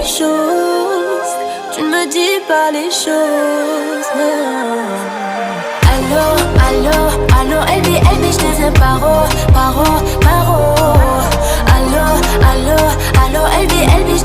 choses. Tu ne me dis pas les choses. Allô, allô, allô, LB, je te dis paro, paro, paro. Allô, allô, allô, LB, je